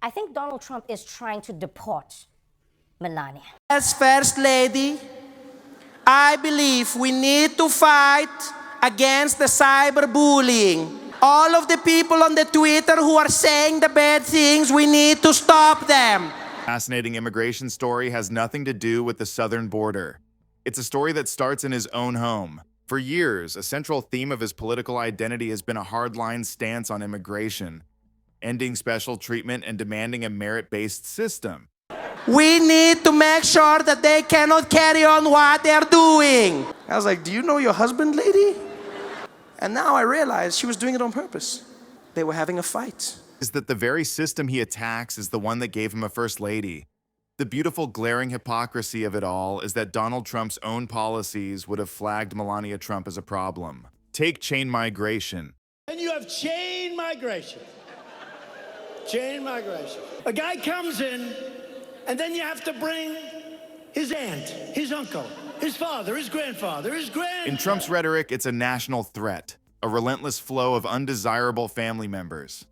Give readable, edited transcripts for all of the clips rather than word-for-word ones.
I think Donald Trump is trying to deport Melania. As First Lady, I believe we need to fight against the cyberbullying. All of the people on the Twitter who are saying the bad things, we need to stop them. Fascinating immigration story has nothing to do with the southern border. It's a story that starts in his own home. For years, a central theme of his political identity has been a hardline stance on immigration, ending special treatment and demanding a merit-based system. We need to make sure that they cannot carry on what they're doing. I was like, do you know your husband, lady? And now I realize she was doing it on purpose. They were having a fight. Is that the very system he attacks is the one that gave him a first lady. The beautiful, glaring hypocrisy of it all is that Donald Trump's own policies would have flagged Melania Trump as a problem. Take chain migration. And you have chain migration. Chain migration. A guy comes in, and then you have to bring his aunt, his uncle, his father, his grandfather, his In Trump's rhetoric, it's a national threat, a relentless flow of undesirable family members.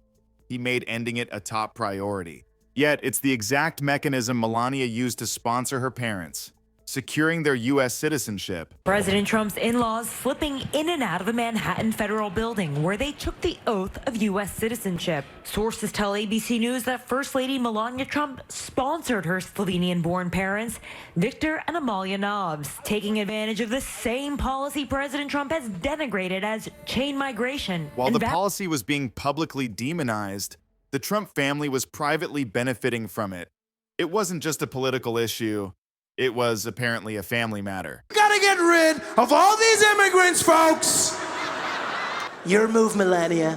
He made ending it a top priority. Yet, it's the exact mechanism Melania used to sponsor her parents, securing their U.S. citizenship. President Trump's in-laws slipping in and out of a Manhattan federal building where they took the oath of U.S. citizenship. Sources tell ABC News that First Lady Melania Trump sponsored her Slovenian-born parents, Victor and Amalia Knobs, taking advantage of the same policy President Trump has denigrated as chain migration. While the policy was being publicly demonized, the Trump family was privately benefiting from it. It wasn't just a political issue. It was apparently a family matter. Gotta get rid of all these immigrants, folks! Your move, Melania.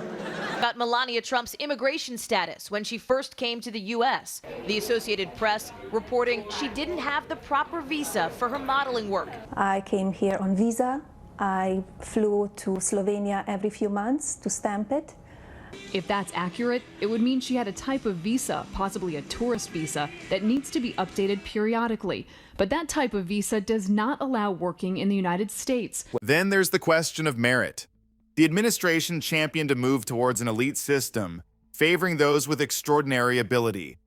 About Melania Trump's immigration status when she first came to the U.S. The Associated Press reporting she didn't have the proper visa for her modeling work. I came here on visa. I flew to Slovenia every few months to stamp it. If that's accurate, it would mean she had a type of visa, possibly a tourist visa, that needs to be updated periodically. But that type of visa does not allow working in the United States. Then there's the question of merit. The administration championed a move towards an elite system, favoring those with extraordinary ability.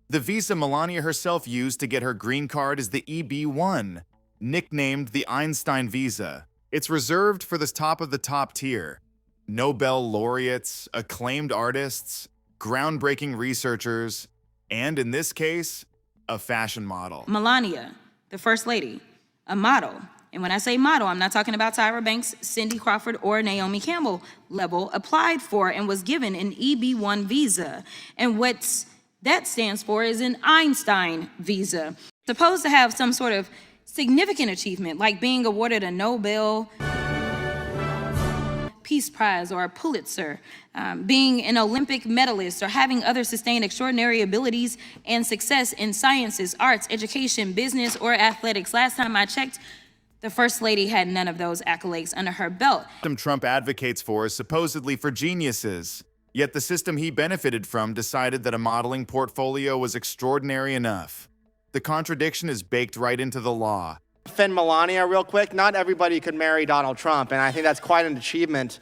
The visa Melania herself used to get her green card is the EB-1, nicknamed the Einstein Visa. It's reserved for the top of the top tier. Nobel laureates, acclaimed artists, groundbreaking researchers, and in this case, a fashion model. Melania, the First Lady, a model. And when I say model, I'm not talking about Tyra Banks, Cindy Crawford, or Naomi Campbell level, applied for and was given an EB-1 visa. And what that stands for is an Einstein Visa. Supposed to have some sort of significant achievement, like being awarded a Nobel Peace Prize or a Pulitzer, being an Olympic medalist, or having other sustained extraordinary abilities and success in sciences, arts, education, business, or athletics. Last time I checked, the First Lady had none of those accolades under her belt. The system Trump advocates for is supposedly for geniuses, yet the system he benefited from decided that a modeling portfolio was extraordinary enough. The contradiction is baked right into the law. Defend Melania real quick. Not everybody could marry Donald Trump, and I think that's quite an achievement.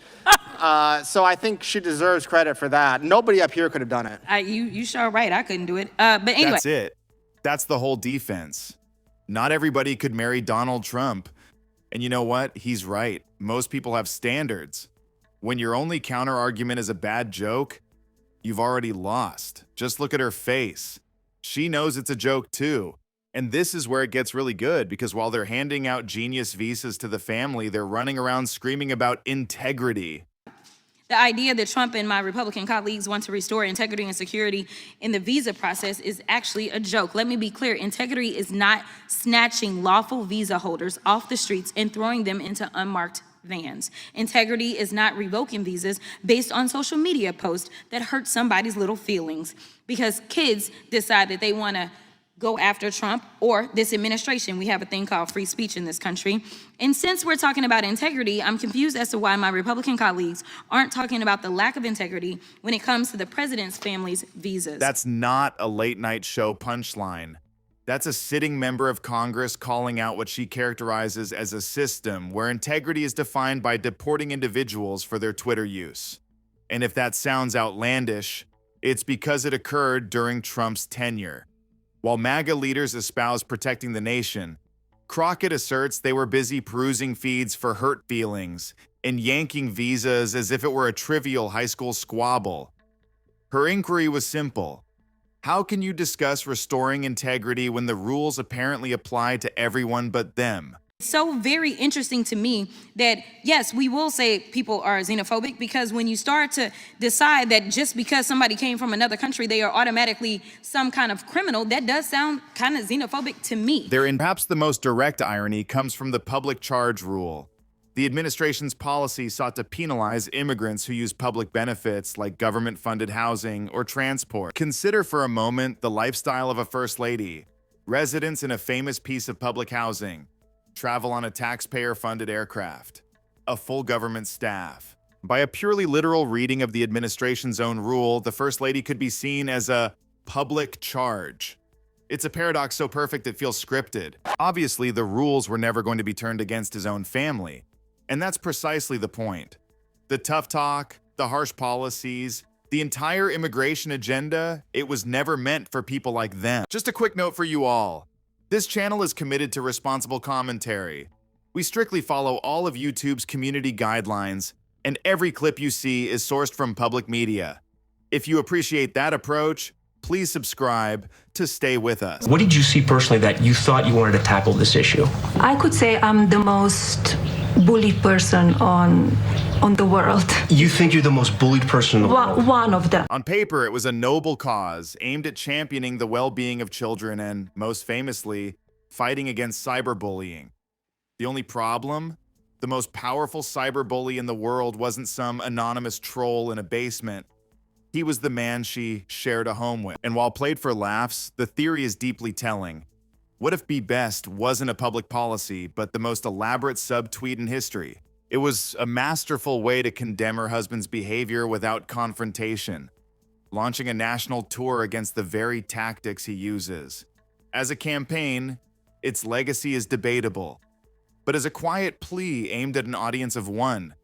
So I think she deserves credit for that. Nobody up here could have done it. You sure right, I couldn't do it. But anyway. That's it. That's the whole defense. Not everybody could marry Donald Trump. And you know what? He's right. Most people have standards. When your only counter-argument is a bad joke, you've already lost. Just look at her face. She knows it's a joke too. And this is where it gets really good, because while they're handing out genius visas to the family, they're running around screaming about integrity. The idea that Trump and my Republican colleagues want to restore integrity and security in the visa process is actually a joke. Let me be clear. Integrity is not snatching lawful visa holders off the streets and throwing them into unmarked vans. Integrity is not revoking visas based on social media posts that hurt somebody's little feelings because kids decide that they want to go after Trump or this administration. We have a thing called free speech in this country. And since we're talking about integrity, I'm confused as to why my Republican colleagues aren't talking about the lack of integrity when it comes to the president's family's visas. That's not a late night show punchline. That's a sitting member of Congress calling out what she characterizes as a system where integrity is defined by deporting individuals for their Twitter use. And if that sounds outlandish, It's because it occurred during Trump's tenure. While MAGA leaders espouse protecting the nation, Crockett asserts they were busy perusing feeds for hurt feelings and yanking visas as if it were a trivial high school squabble. Her inquiry was simple. How can you discuss restoring integrity when the rules apparently apply to everyone but them? It's so very interesting to me that, yes, we will say people are xenophobic, because when you start to decide that just because somebody came from another country, they are automatically some kind of criminal, that does sound kind of xenophobic to me. Therein, perhaps the most direct irony comes from the public charge rule. The administration's policy sought to penalize immigrants who use public benefits like government-funded housing or transport. Consider for a moment the lifestyle of a first lady. Residents in a famous piece of public housing, travel on a taxpayer-funded aircraft, a full government staff. By a purely literal reading of the administration's own rule, the First Lady could be seen as a public charge. It's a paradox so perfect it feels scripted. Obviously, the rules were never going to be turned against his own family, and that's precisely the point. The tough talk, the harsh policies, the entire immigration agenda, it was never meant for people like them. Just a quick note for you all. This channel is committed to responsible commentary. We strictly follow all of YouTube's community guidelines, and every clip you see is sourced from public media. If you appreciate that approach, please subscribe to stay with us. What did you see personally that you thought you wanted to tackle this issue? I could say I'm the most bullied person on the world. You think you're the most bullied person in the world? One of them. On paper, it was a noble cause aimed at championing the well-being of children and, most famously, fighting against cyberbullying. The only problem? The most powerful cyberbully in the world wasn't some anonymous troll in a basement. He was the man she shared a home with. And while played for laughs, the theory is deeply telling. What if Be Best wasn't a public policy, but the most elaborate subtweet in history? It was a masterful way to condemn her husband's behavior without confrontation, launching a national tour against the very tactics he uses. As a campaign, its legacy is debatable, but as a quiet plea aimed at an audience of one,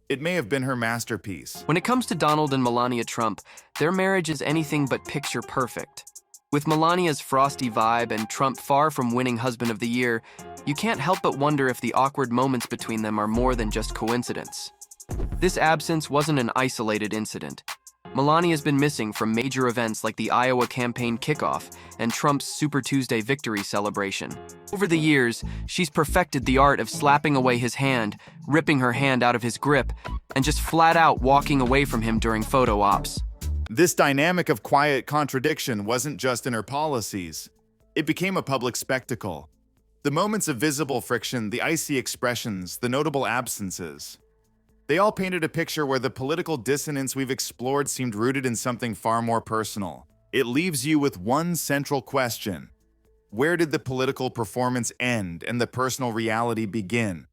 it may have been her masterpiece. When it comes to Donald and Melania Trump, their marriage is anything but picture perfect. With Melania's frosty vibe and Trump far from winning Husband of the Year, you can't help but wonder if the awkward moments between them are more than just coincidence. This absence wasn't an isolated incident. Melania's been missing from major events like the Iowa campaign kickoff and Trump's Super Tuesday victory celebration. Over the years, she's perfected the art of slapping away his hand, ripping her hand out of his grip, and just flat out walking away from him during photo ops. This dynamic of quiet contradiction wasn't just in her policies. It became a public spectacle. The moments of visible friction, the icy expressions, the notable absences. They all painted a picture where the political dissonance we've explored seemed rooted in something far more personal. It leaves you with one central question. Where did the political performance end and the personal reality begin?